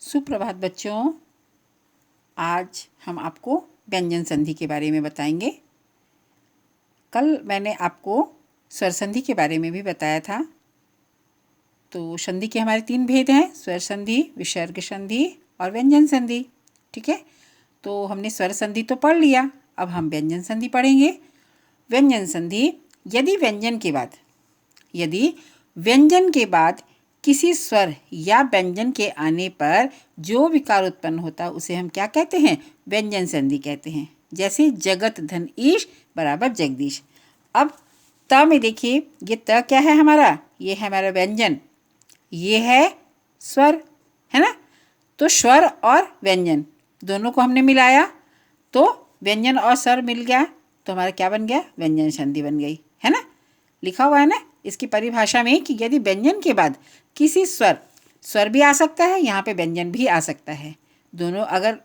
सुप्रभात बच्चों। आज हम आपको व्यंजन संधि के बारे में बताएंगे। कल मैंने आपको स्वर संधि के बारे में भी बताया था। तो संधि के हमारे 3 भेद हैं: स्वर संधि, विसर्ग संधि और व्यंजन संधि। ठीक है, तो हमने स्वर संधि तो पढ़ लिया, अब हम व्यंजन संधि पढ़ेंगे। व्यंजन संधि, यदि व्यंजन के बाद किसी स्वर या व्यंजन के आने पर जो विकार उत्पन्न होता है उसे हम क्या कहते हैं? व्यंजन संधि कहते हैं। जैसे जगत धन ईश बराबर जगदीश। अब त में देखिए, ये त क्या है हमारा? ये है हमारा व्यंजन, ये है स्वर, है ना। तो स्वर और व्यंजन दोनों को हमने मिलाया तो व्यंजन और स्वर मिल गया, तो हमारा क्या बन गया? व्यंजन संधि बन गई, है ना। लिखा हुआ है ना इसकी परिभाषा में कि यदि व्यंजन के बाद किसी स्वर भी आ सकता है, यहाँ पे व्यंजन भी आ सकता है, दोनों अगर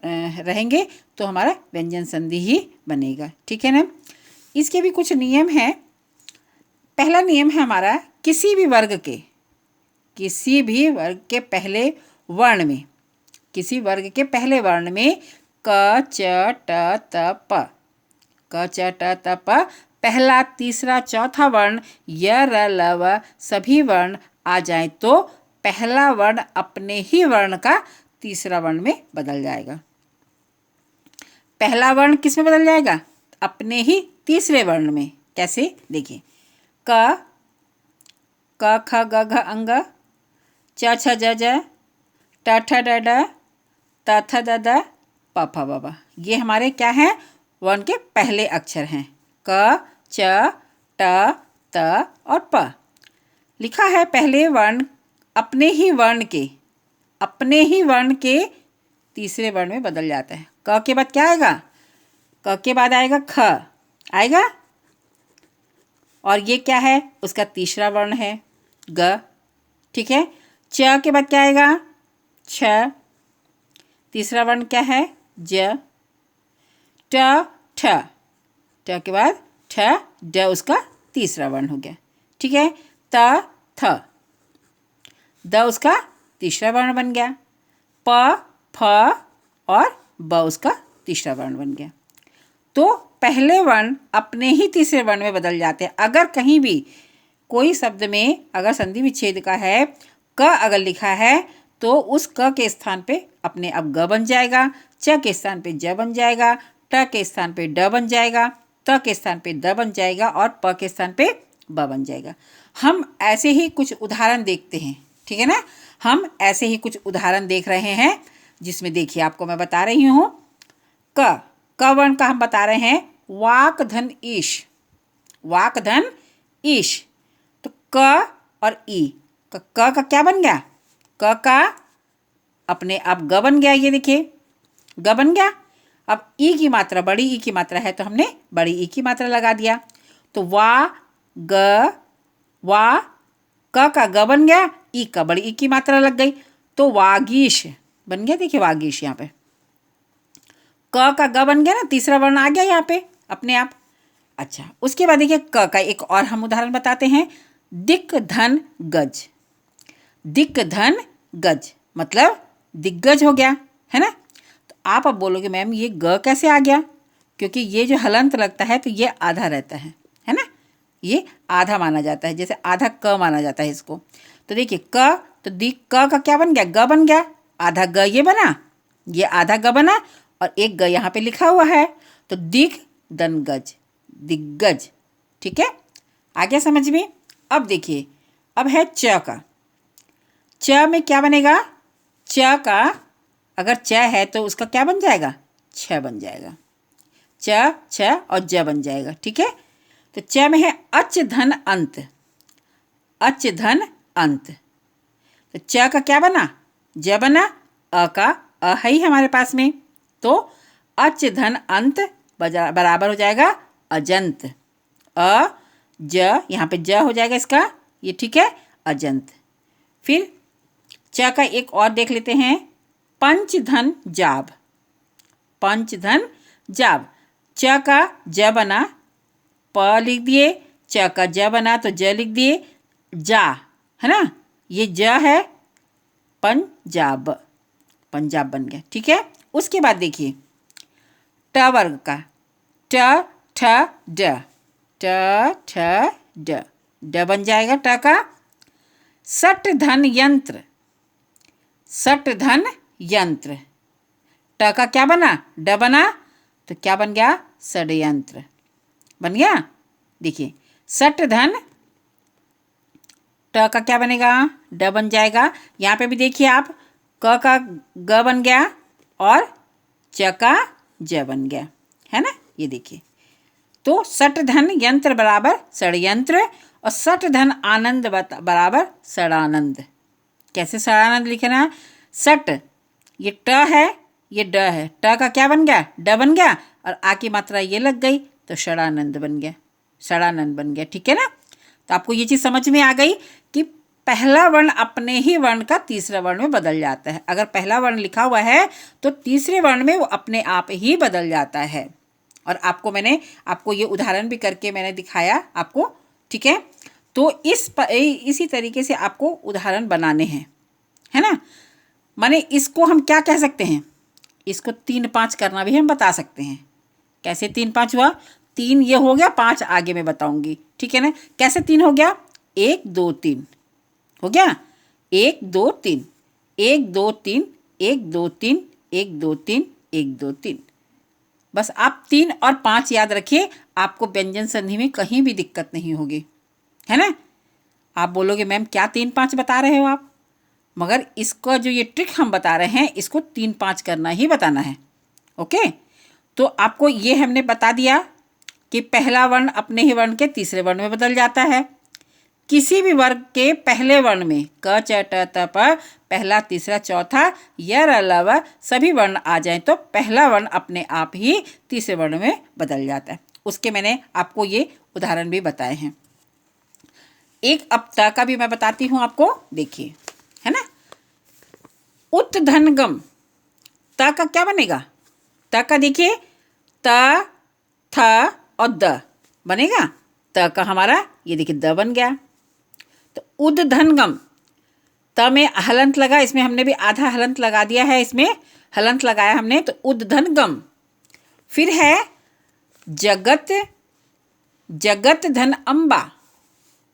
रहेंगे तो हमारा व्यंजन संधि ही बनेगा। ठीक है ना। इसके भी कुछ नियम हैं। पहला नियम है हमारा, किसी भी वर्ग के पहले वर्ण में, किसी वर्ग के पहले वर्ण में क च ट त प, क च ट त प, पहला, तीसरा, चौथा वर्ण य र ल व सभी वर्ण आ जाए तो पहला वर्ण अपने ही वर्ण का तीसरा वर्ण में बदल जाएगा। पहला वर्ण किस में बदल जाएगा? अपने ही तीसरे वर्ण में। कैसे? देखिए, क ख ग घ अंग, च छ ज ज, ट ठ ड ड, त थ द द, प फ ब ब। ये हमारे क्या हैं? वर्ण के पहले अक्षर हैं। क, च, ट, त और प। लिखा है पहले वर्ण अपने ही वर्ण के तीसरे वर्ण में बदल जाता है। क के बाद क्या आएगा? क के बाद आएगा ख आएगा, और ये क्या है? उसका तीसरा वर्ण है ग। ठीक है। च के बाद क्या आएगा? छ, तीसरा वर्ण क्या है? ज। ट, ठ, ट के बाद ठ, ड उसका तीसरा वर्ण हो गया। ठीक है। त, थ, द उसका तीसरा वर्ण बन गया। प, फ और ब उसका तीसरा वर्ण बन गया। तो पहले वर्ण अपने ही तीसरे वर्ण में बदल जाते हैं। अगर कहीं भी कोई शब्द में अगर संधि विच्छेद का है, क अगर लिखा है तो उस क के स्थान पे अपने अब ग बन जाएगा, च के स्थान पे ज बन जाएगा, ट के स्थान पे ड बन जाएगा, त के स्थान पे द बन जाएगा और प के स्थान पे ब बन जाएगा। हम ऐसे ही कुछ उदाहरण देखते हैं। ठीक है ना। हम ऐसे ही कुछ उदाहरण देख रहे हैं, जिसमें देखिए आपको मैं बता रही हूँ। क वर्ण का हम बता रहे हैं, वाक धन ईश, वाक धन ईश। तो क और ई, क का क्या बन गया? क का अपने आप ग बन गया। ये देखिए ग बन गया। अब ई की मात्रा, बड़ी ई की मात्रा है तो हमने बड़ी ई की मात्रा लगा दिया। तो वा ग, वा, क का ग बन गया, ई का बड़ी ई की मात्रा लग गई तो वागीश बन गया। देखिए वागीश, यहाँ पे क का ग बन गया ना, तीसरा वर्ण आ गया यहाँ पे अपने आप। अच्छा, उसके बाद देखिए क का एक और हम उदाहरण बताते हैं। दिक धन गज, दिक धन गज मतलब दिग्गज हो गया, है ना। तो आप अब बोलोगे मैम ये ग कैसे आ गया? क्योंकि ये जो हलंत लगता है तो ये आधा रहता है ना। ये आधा माना जाता है, जैसे आधा क माना जाता है इसको। तो देखिए क, तो दिक क का क्या बन गया? ग बन गया। आधा ग ये बना, ये आधा ग बना और एक ग यहाँ पे लिखा हुआ है, तो दिग दन गज, दिग्गज। ठीक है, आ गया समझ में। अब देखिए, अब है च का। च में क्या बनेगा? च का अगर च है तो उसका क्या बन जाएगा? छ बन जाएगा। च, छ और ज बन जाएगा। ठीक है। तो च में है अच धन अंत, अच धन अंत। तो च का क्या बना? ज बना। अ का अ है ही हमारे पास में, तो अच धन अंत बराबर हो जाएगा अजंत। अ ज, यहाँ पे ज हो जाएगा इसका ये। ठीक है, अजंत। फिर च का एक और देख लेते हैं, पंच धन जाब, पंच धन जाब। च का ज बना, प लिख दिए, च का ज बना तो ज लिख दिए, जा, है ना। ये ज है पंजाब, पंजाब बन गया। ठीक है, उसके बाद देखिए ट वर्ग का ट ठ ड, ट ठ ड, ड बन जाएगा ट का। सट धन यंत्र, सट धन यंत्र, ट का क्या बना, ड बना, तो क्या बन गया, षड्यंत्र बन गया। देखिए सट धन, ट का क्या बनेगा, ड बन जाएगा। यहाँ पे भी देखिए आप, क का ग बन गया और च का ज बन गया, है ना। ये देखिए, तो सट धन यंत्र बराबर षड्यंत्र और सट धन आनंद बराबर षडानंद। कैसे षडानंद लिखना है, सट ये ट है, ये ड है, ट का क्या बन गया, ड बन गया और आ की मात्रा ये लग गई तो षडानंद बन गया, षडानंद बन गया। ठीक है ना। तो आपको ये चीज़ समझ में आ गई कि पहला वर्ण अपने ही वर्ण का तीसरा वर्ण में बदल जाता है। अगर पहला वर्ण लिखा हुआ है तो तीसरे वर्ण में वो अपने आप ही बदल जाता है। और मैंने आपको ये उदाहरण भी करके मैंने दिखाया आपको। ठीक है, तो इसी तरीके से आपको उदाहरण बनाने हैं, है ना। माने इसको हम क्या कह सकते हैं, इसको 3-5 करना भी हम बता सकते हैं। कैसे 3-5 हुआ, 3 ये हो गया, 5 आगे मैं बताऊंगी। ठीक है ना। कैसे 3 हो गया, 1 2 3 हो गया, 1 2 3 1 2 3 1 2 3 1 2 3 1 2 3। बस आप 3 और 5 याद रखिए, आपको व्यंजन संधि में कहीं भी दिक्कत नहीं होगी, है ना। आप बोलोगे मैम क्या 3-5 बता रहे हो आप, मगर इसका जो ये ट्रिक हम बता रहे हैं इसको 3-5 करना ही बताना है। ओके, तो आपको ये हमने बता दिया कि पहला वर्ण अपने ही वर्ण के तीसरे वर्ण में बदल जाता है। किसी भी वर्ग के पहले वर्ण में क च ट त प पहला तीसरा चौथा य र ल व सभी वर्ण आ जाएं तो पहला वर्ण अपने आप ही तीसरे वर्ण में बदल जाता है। उसके मैंने आपको ये उदाहरण भी बताए हैं। एक अब त का भी मैं बताती हूँ आपको, देखिए, है ना। उत धन गम, त का क्या बनेगा, त का देखिए त थ और द बनेगा। त का हमारा ये देखिए द बन गया। तो उद धन गम, त में हलंत लगा, इसमें हमने भी आधा हलंत लगा दिया है, इसमें हलंत लगाया हमने, तो उद धन गम। फिर है जगत, जगत धन अम्बा,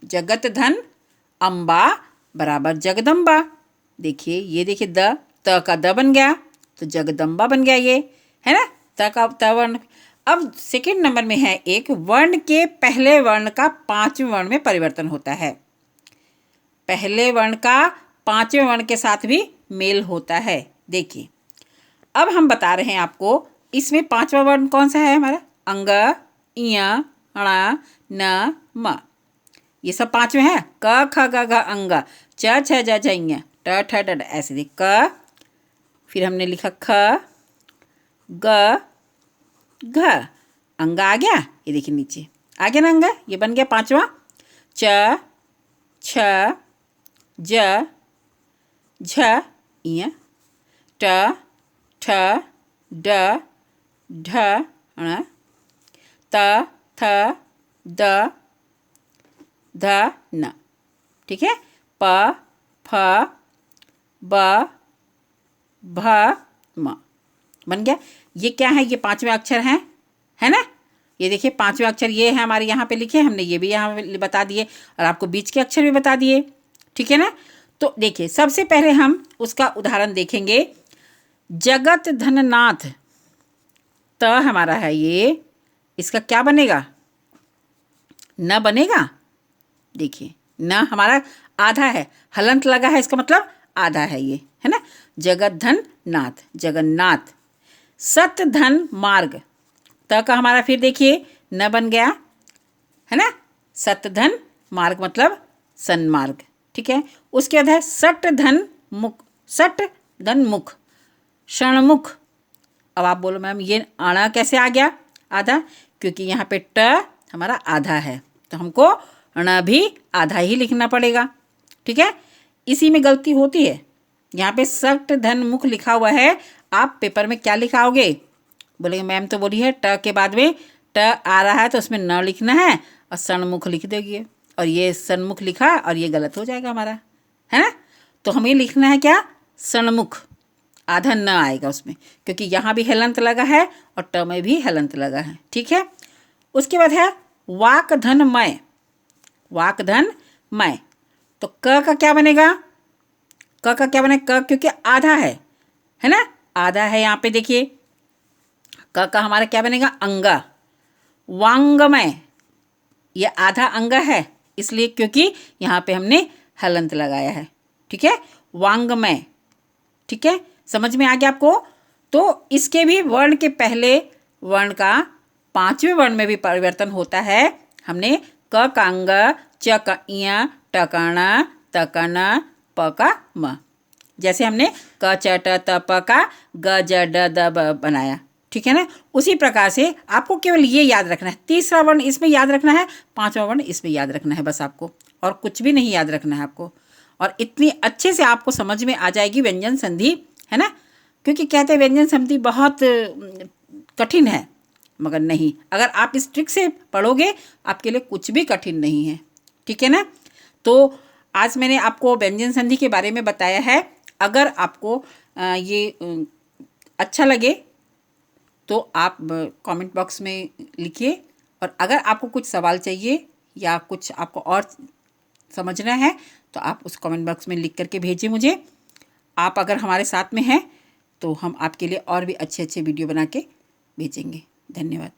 जगत धन अम्बा बराबर जगदम्बा। देखिए ये देखिए त का द बन गया तो जगदम्बा बन गया, ये है ना। त का त वर्ण। अब सेकंड नंबर में है एक वर्ण के पहले वर्ण का पांचवें वर्ण में परिवर्तन होता है। पहले वर्ण का पांचवें वर्ण के साथ भी मेल होता है। देखिए अब हम बता रहे हैं आपको, इसमें पांचवा वर्ण कौन सा है हमारा, अंग, इय, ण, न, म, ये सब पांचवें हैं। क ख ग घ अंग, च छ ज झ ञ, ट ठ ड ढ, ऐसे देख क, फिर हमने लिखा ख, ग, घ, अंग आ गया। ये देखिए नीचे आ गया ना अंग, ये बन गया पांचवा। च छ ज झ इय, ट ठ ड ढ ण, त थ द ध न। ठीक है, प फ ब भ म बन गया। ये क्या है, ये पांचवें अक्षर हैं, है ना। ये देखिए पांचवें अक्षर ये है हमारे यहाँ पे लिखे, हमने ये भी यहाँ बता दिए और आपको बीच के अक्षर भी बता दिए। ठीक है ना। तो देखिए सबसे पहले हम उसका उदाहरण देखेंगे। जगत धननाथ, त हमारा है ये, इसका क्या बनेगा, न बनेगा। देखिए न हमारा आधा है, हलंत लगा है, इसका मतलब आधा है ये, है ना। जगत धन नाथ, जगन्नाथ। सत धन मार्ग, त का हमारा फिर देखिए न बन गया, है ना। सत धन मार्ग मतलब सन्मार्ग। ठीक है, उसके बाद है सट धन मुख, सट धन मुख, षणमुख। अब आप बोलो मैम ये आना कैसे आ गया आधा, क्योंकि यहाँ पे ट हमारा आधा है तो हमको ण भी आधा ही लिखना पड़ेगा। ठीक है, इसी में गलती होती है। यहाँ पे सट धन मुख लिखा हुआ है, आप पेपर में क्या लिखाओगे, बोलेंगे मैम तो बोली है ट के बाद में ट आ रहा है तो उसमें न लिखना है और सन्मुख लिख देगी, और ये सन्मुख लिखा और ये गलत हो जाएगा हमारा, है ना। तो हमें लिखना है क्या, सन्मुख, आधा न आएगा उसमें, क्योंकि यहाँ भी हलंत लगा है और ट में भी हलंत लगा है। ठीक है। उसके बाद है वाक धन मय। वाक धन मय, तो क का क्या बनेगा? क का क्या बनेगा? क क्योंकि आधा है ना, आधा है यहाँ पे देखिए। क का हमारा क्या बनेगा? अंगा। वांगमय, ये आधा अंग है इसलिए, क्योंकि यहाँ पे हमने हलंत लगाया है। ठीक है, वांगमय। ठीक है, समझ में आ गया आपको? तो इसके भी वर्ण के पहले वर्ण का पांचवें वर्ण में भी परिवर्तन होता है। हमने क का अंग, च का इया, ट का ण, त का न, प का म, जैसे हमने क च ट त प का ग ज ड द ब बनाया। ठीक है ना, उसी प्रकार से आपको केवल ये याद रखना है, तीसरा वर्ण इसमें याद रखना है, पांचवा वर्ण इसमें याद रखना है, बस आपको और कुछ भी नहीं याद रखना है आपको। और इतनी अच्छे से आपको समझ में आ जाएगी व्यंजन संधि, है ना, क्योंकि कहते हैं व्यंजन संधि बहुत कठिन है, मगर नहीं, अगर आप इस ट्रिक से पढ़ोगे आपके लिए कुछ भी कठिन नहीं है। ठीक है ना, तो आज मैंने आपको व्यंजन संधि के बारे में बताया है। अगर आपको ये अच्छा लगे तो आप कमेंट बॉक्स में लिखिए, और अगर आपको कुछ सवाल चाहिए या कुछ आपको और समझना है तो आप उस कमेंट बॉक्स में लिख करके भेजिए मुझे। आप अगर हमारे साथ में हैं तो हम आपके लिए और भी अच्छे अच्छे वीडियो बना के भेजेंगे। धन्यवाद।